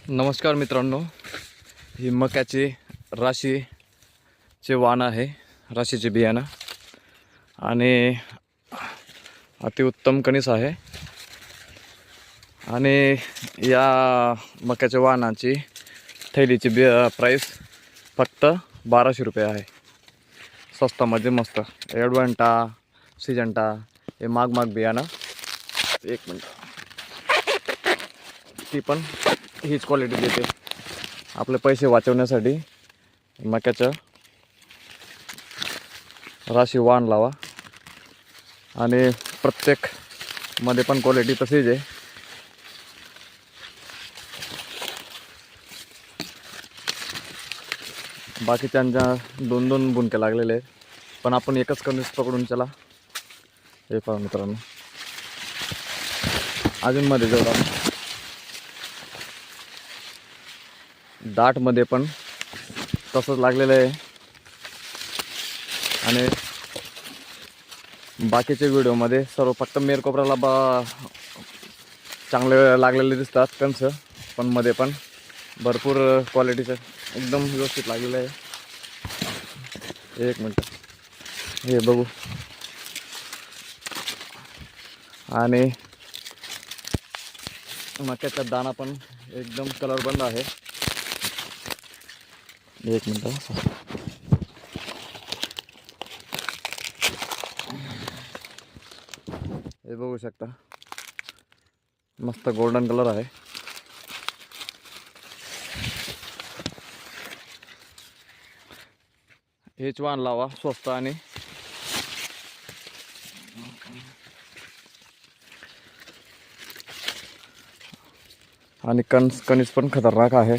नमस्कार मित्रांनो, ही मक्याची राशीचे वाण आहे, राशीचे बियाणं आणि अतिउत्तम कणीस आहे. आणि या मक्याच्या वाणाची थैलीची प्राईस फक्त 1200 रुपये आहे. स्वस्तामध्ये मस्त ॲडव्हान्टा सिजंटा हे माग बियाणं. एक मिनट, ती पण हीच क्वालिटी देते. आपले पैसे वाचवण्यासाठी मक्याचं राशी वाण लावा. आणि प्रत्येक मध्ये पण क्वालिटी तशीच आहे. बाकीच्यांच्या दोन दोन बुनके लागलेले आहेत, पण आपण एकच कणीस पकडून चला. हे पहा मित्रांनो, अजून मध्ये जेवढा दाटमध्ये पण तसंच लागलेलं आहे. आणि बाकीच्या व्हिडिओमध्ये सर्व फक्त मेर कोपऱ्याला चांगले लागलेले दिसतात कणस, पण मध्ये पण भरपूर क्वालिटीचं एकदम व्यवस्थित लागलेलं आहे. एक मिनट, हे बघू. आणि मक्याचा दाणा पण एकदम कलर बंद आहे. एक मिनट, हे बघू शकता, मस्त गोल्डन कलर आहे. हेच वाण लावा, स्वस्त आणि कणीस पण खतरनाक आहे.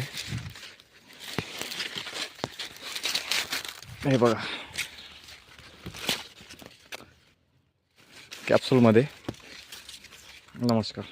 हे बघा, कॅप्सूलमध्ये. नमस्कार.